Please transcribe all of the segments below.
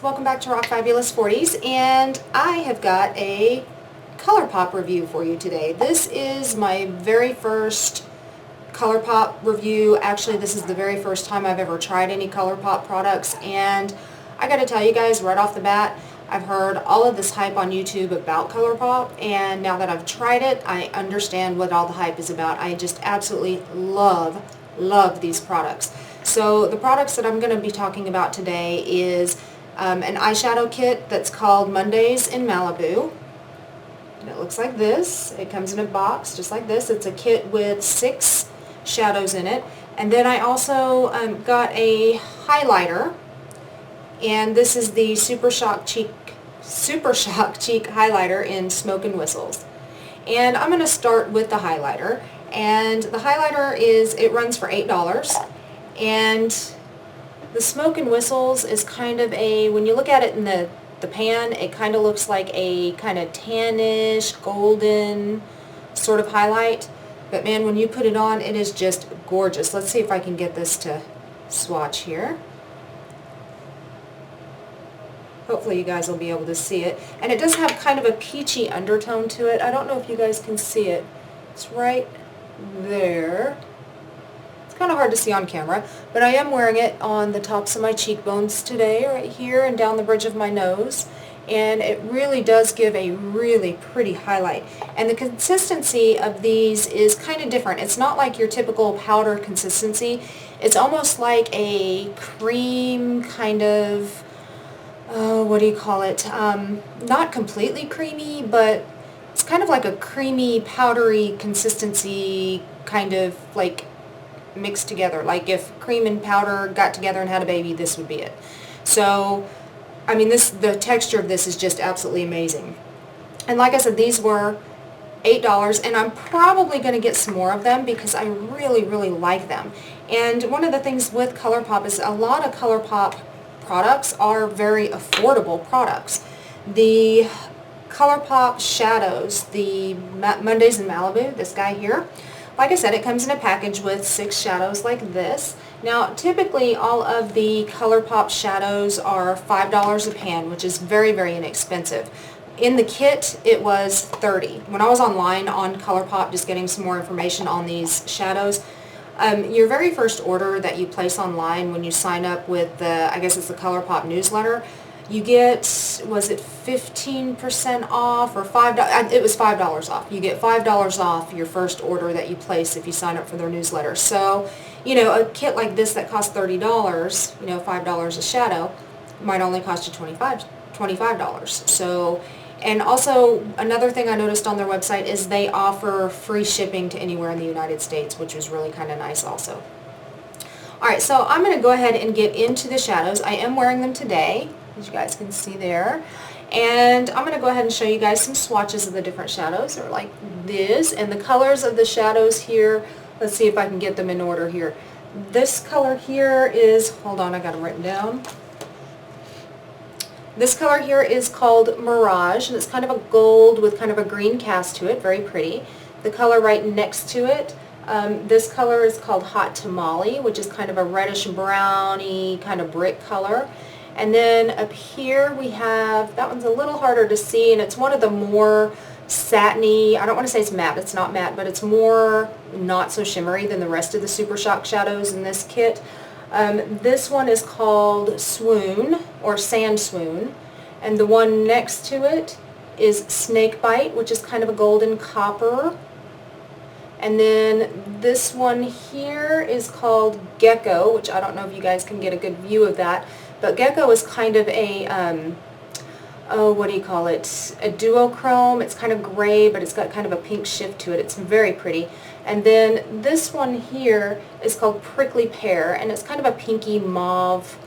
welcome back to Rock Fabulous 40s, and I have got a ColourPop review for you today. This is my very first ColourPop review. Actually, this is the very first time I've ever tried any ColourPop products, and I gotta tell you guys right off the bat, I've heard all of this hype on YouTube about ColourPop, and now that I've tried it, I understand what all the hype is about. I just absolutely love these products. So the products that I'm going to be talking about today is an eyeshadow kit that's called Mondays in Malibu. And it looks like this. It comes in a box just like this. It's a kit with 6 shadows in it. And then I also got a highlighter. And this is the Super Shock Cheek highlighter in Smoke and Whistles. And I'm going to start with the highlighter. And the highlighter it runs for $8. And the Smoke and Whistles is kind of when you look at it in the pan, it kind of looks like a kind of tannish, golden sort of highlight. But man, when you put it on, it is just gorgeous. Let's see if I can get this to swatch here. Hopefully you guys will be able to see it. And it does have kind of a peachy undertone to it. I don't know if you guys can see it. It's right there. Kind of hard to see on camera, but I am wearing it on the tops of my cheekbones today, right here and down the bridge of my nose, and it really does give a really pretty highlight. And the consistency of these is kind of different. It's not like your typical powder consistency. It's almost like a cream kind of, what do you call it? Not completely creamy, but it's kind of like a creamy, powdery consistency, kind of like mixed together. Like if cream and powder got together and had a baby, this would be it. So, I mean, the texture of this is just absolutely amazing. And like I said, these were $8, and I'm probably going to get some more of them because I really like them. And one of the things with ColourPop is a lot of ColourPop products are very affordable products. The ColourPop shadows, the Mondays in Malibu, this guy here, like I said, it comes in a package with 6 shadows like this. Now, typically all of the ColourPop shadows are $5 a pan, which is very inexpensive. In the kit, it was $30. When I was online on ColourPop just getting some more information on these shadows, your very first order that you place online when you sign up with I guess it's the ColourPop newsletter, you get, was it 15% off or $5? It was $5 off. You get $5 off your first order that you place if you sign up for their newsletter. So, you know, a kit like this that costs $30, you know, $5 a shadow, might only cost you $25. So, and also another thing I noticed on their website is they offer free shipping to anywhere in the United States, which was really kind of nice also. Alright, so I'm going to go ahead and get into the shadows. I am wearing them today, as you guys can see there. And I'm going to go ahead and show you guys some swatches of the different shadows. They're like this. And the colors of the shadows here, let's see if I can get them in order here. This color here is, hold on, I got them written down. This color here is called Mirage, and it's kind of a gold with kind of a green cast to it, very pretty. The color right next to it, this color is called Hot Tamale, which is kind of a reddish browny kind of brick color. And then up here we have, that one's a little harder to see, and it's one of the more satiny, I don't want to say it's matte, it's not matte, but it's more not so shimmery than the rest of the Super Shock shadows in this kit. This one is called Swoon, or Sand Swoon, and the one next to it is Snake Bite, which is kind of a golden copper. And then this one here is called Gecko, which I don't know if you guys can get a good view of that. But Gecko is kind of a, what do you call it, a duochrome. It's kind of gray, but it's got kind of a pink shift to it. It's very pretty. And then this one here is called Prickly Pear, and it's kind of a pinky mauve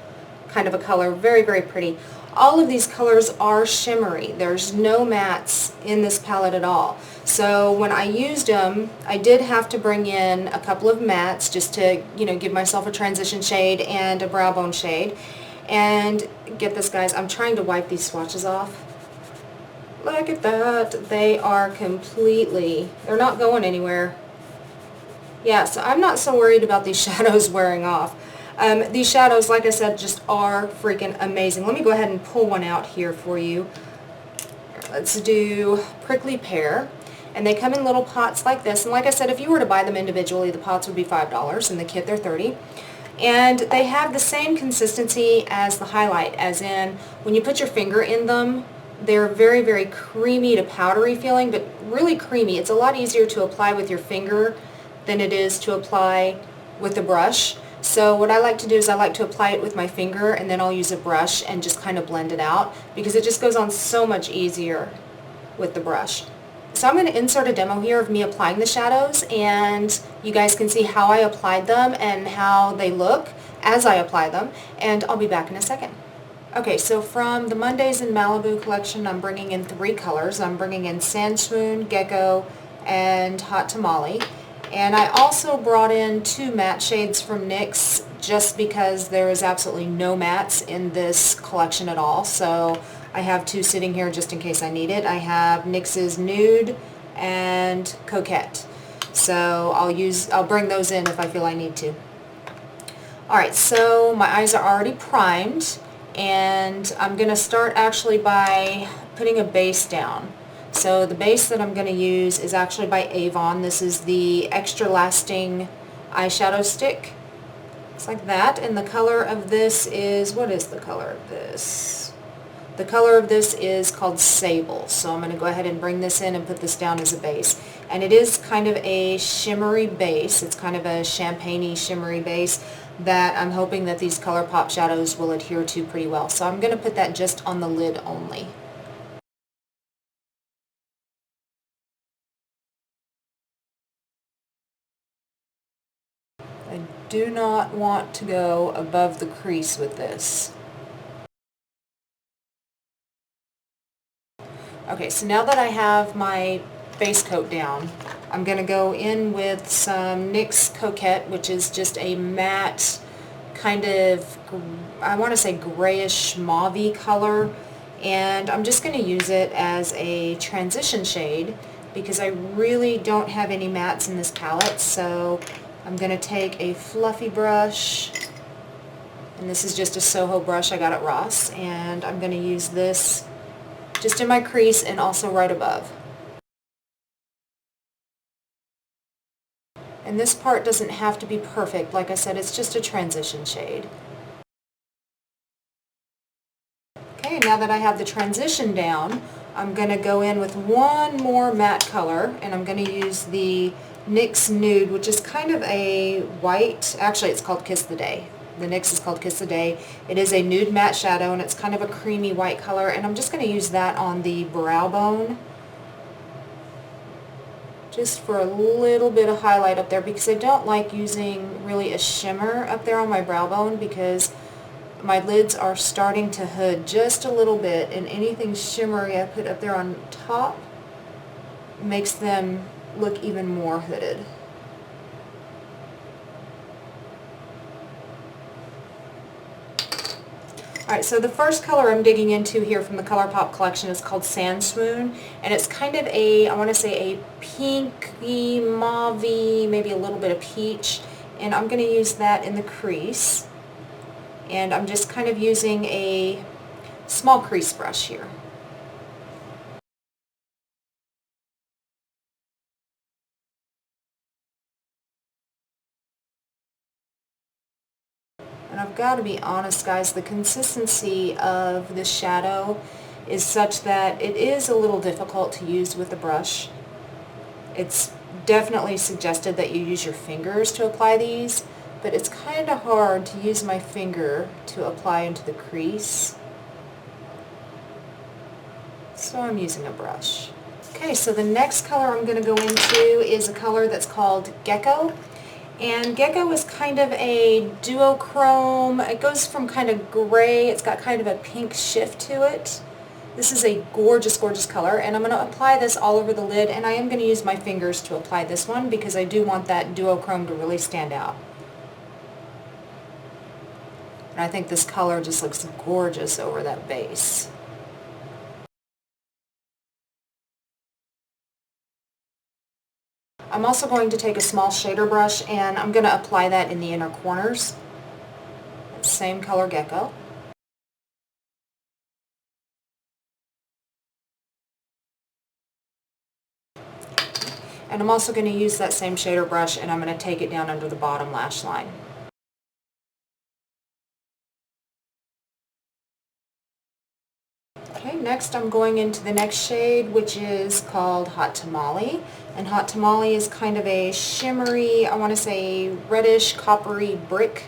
kind of a color. Very pretty. All of these colors are shimmery. There's no mattes in this palette at all. So when I used them, I did have to bring in a couple of mattes just to, you know, give myself a transition shade and a brow bone shade. And get this, guys, I'm trying to wipe these swatches off. Look at that. They are completely, they're not going anywhere. Yeah, so I'm not so worried about these shadows wearing off. These shadows, like I said, just are freaking amazing. Let me go ahead and pull one out here for you. Let's do Prickly Pear. And they come in little pots like this. And like I said, if you were to buy them individually, the pots would be $5. In the kit, they're $30. And they have the same consistency as the highlight, as in when you put your finger in them, they're very, very creamy to powdery feeling, but really creamy. It's a lot easier to apply with your finger than it is to apply with the brush. So what I like to do is I like to apply it with my finger, and then I'll use a brush and just kind of blend it out, because it just goes on so much easier with the brush. So I'm going to insert a demo here of me applying the shadows, and you guys can see how I applied them and how they look as I apply them, and I'll be back in a second. Okay, so from the Mondays in Malibu collection, I'm bringing in 3 colors. I'm bringing in Swoon, Gecko, and Hot Tamale. And I also brought in 2 matte shades from NYX, just because there is absolutely no mattes in this collection at all. So I have 2 sitting here just in case I need it. I have NYX's Nude and Coquette. So I'll bring those in if I feel I need to. Alright, so my eyes are already primed, and I'm going to start actually by putting a base down. So the base that I'm going to use is actually by Avon. This is the Extra Lasting eyeshadow stick. Looks like that, and the color of this is, what is the color of this? The color of this is called Sable. So I'm going to go ahead and bring this in and put this down as a base. And it is kind of a shimmery base. It's kind of a champagne-y shimmery base that I'm hoping that these ColourPop shadows will adhere to pretty well. So I'm going to put that just on the lid only. I do not want to go above the crease with this. Okay, so now that I have my base coat down, I'm going to go in with some NYX Coquette, which is just a matte, kind of, I want to say grayish mauve-y color, and I'm just going to use it as a transition shade because I really don't have any mattes in this palette. So I'm going to take a fluffy brush, and this is just a Soho brush I got at Ross, and I'm going to use this just in my crease and also right above. And this part doesn't have to be perfect. Like I said, it's just a transition shade. Okay, now that I have the transition down, I'm going to go in with one more matte color, and I'm going to use the NYX Nude, which is kind of a white, actually it's called Kiss the Day. The NYX is called Kiss the Day. It is a nude matte shadow, and it's kind of a creamy white color, and I'm just going to use that on the brow bone, just for a little bit of highlight up there, because I don't like using really a shimmer up there on my brow bone, because my lids are starting to hood just a little bit, and anything shimmery I put up there on top makes them look even more hooded. Alright, so the first color I'm digging into here from the ColourPop collection is called Swoon, and it's kind of a, I want to say a pinky, mauve-y, maybe a little bit of peach, and I'm going to use that in the crease. And I'm just kind of using a small crease brush here. And I've got to be honest, guys, the consistency of this shadow is such that it is a little difficult to use with the brush. It's definitely suggested that you use your fingers to apply these, but it's kind of hard to use my finger to apply into the crease. So I'm using a brush. Okay, so the next color I'm going to go into is a color that's called Gecko. And Gecko is kind of a duochrome. It goes from kind of gray, it's got kind of a pink shift to it. This is a gorgeous, gorgeous color, and I'm going to apply this all over the lid, and I am going to use my fingers to apply this one because I do want that duochrome to really stand out. And I think this color just looks gorgeous over that base. I'm also going to take a small shader brush, and I'm going to apply that in the inner corners. same color Gecko. And I'm also going to use that same shader brush, and I'm going to take it down under the bottom lash line. Okay, next I'm going into the next shade, which is called Hot Tamale. And Hot Tamale is kind of a shimmery, I want to say reddish coppery brick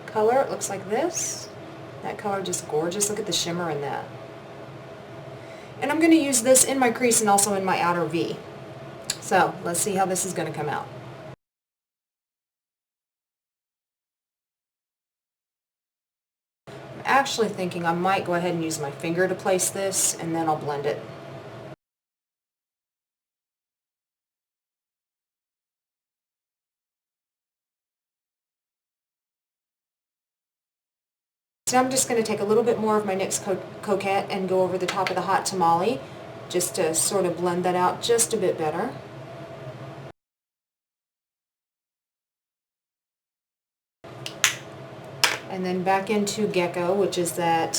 color. It looks like this. That color just gorgeous. Look at the shimmer in that. And I'm going to use this in my crease and also in my outer V. So let's see how this is going to come out. I'm actually thinking I might go ahead and use my finger to place this, and then I'll blend it. So I'm just going to take a little bit more of my NYX Coquette and go over the top of the Hot Tamale, just to sort of blend that out just a bit better. And then back into Gecko, which is that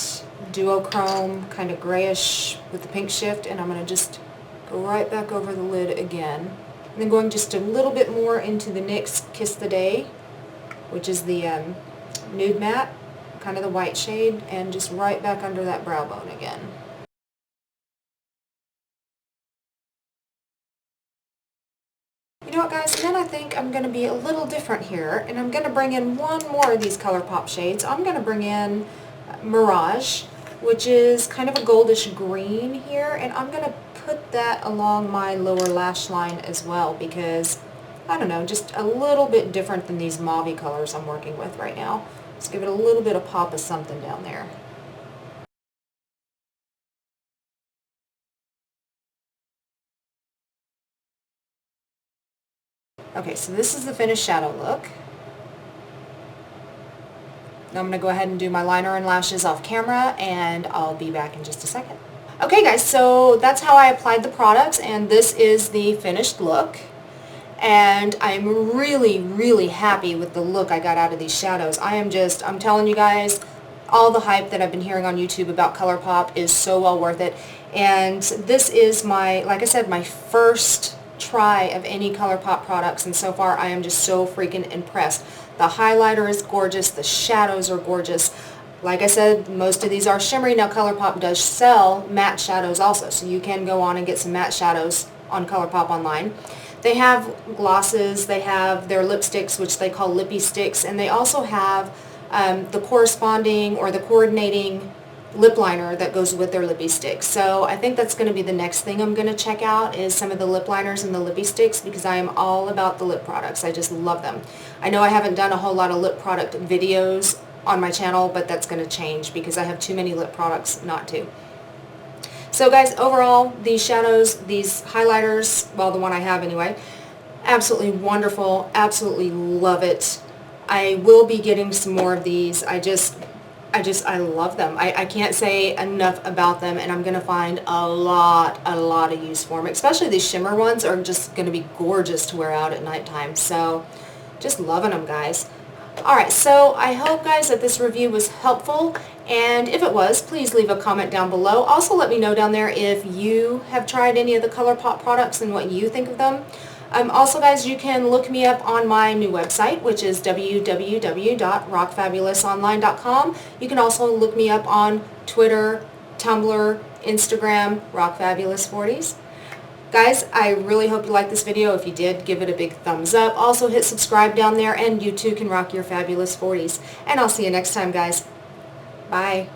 duochrome, kind of grayish with the pink shift, and I'm going to just go right back over the lid again. And then going just a little bit more into the NYX Kiss the Day, which is the Nude Matte, kind of the white shade, and just right back under that brow bone again. You know what, guys, and then I think I'm going to be a little different here, and I'm going to bring in one more of these ColourPop shades. I'm going to bring in Mirage, which is kind of a goldish green here, and I'm going to put that along my lower lash line as well because, I don't know, just a little bit different than these mauve colors I'm working with right now. Let's give it a little bit of pop of something down there. Okay, so this is the finished shadow look. Now I'm going to go ahead and do my liner and lashes off camera, and I'll be back in just a second. Okay guys, so that's how I applied the products, and this is the finished look. And I'm really, really happy with the look I got out of these shadows. I'm telling you guys, all the hype that I've been hearing on YouTube about ColourPop is so well worth it. And this is my, like I said, my first try of any ColourPop products, and so far I am just so freaking impressed. The highlighter is gorgeous, the shadows are gorgeous. Like I said, most of these are shimmery. Now ColourPop does sell matte shadows also, so you can go on and get some matte shadows on ColourPop online. They have glosses, they have their lipsticks, which they call lippy sticks, and they also have the corresponding or the coordinating lip liner that goes with their lippy sticks. So I think that's going to be the next thing I'm going to check out is some of the lip liners and the lippy sticks, because I am all about the lip products. I just love them. I know I haven't done a whole lot of lip product videos on my channel, but that's going to change because I have too many lip products not to. So guys, overall, these shadows, these highlighters, well, the one I have anyway, absolutely wonderful, absolutely love it. I will be getting some more of these. I love them. I can't say enough about them, and I'm going to find a lot of use for them. Especially these shimmer ones are just going to be gorgeous to wear out at nighttime. So, just loving them, guys. Alright, so I hope, guys, that this review was helpful, and if it was, please leave a comment down below. Also, let me know down there if you have tried any of the ColourPop products and what you think of them. Also, guys, you can look me up on my new website, which is www.rockfabulousonline.com. You can also look me up on Twitter, Tumblr, Instagram, rockfabulous40s. Guys, I really hope you liked this video. If you did, give it a big thumbs up. Also, hit subscribe down there, and you too can rock your fabulous 40s. And I'll see you next time, guys. Bye.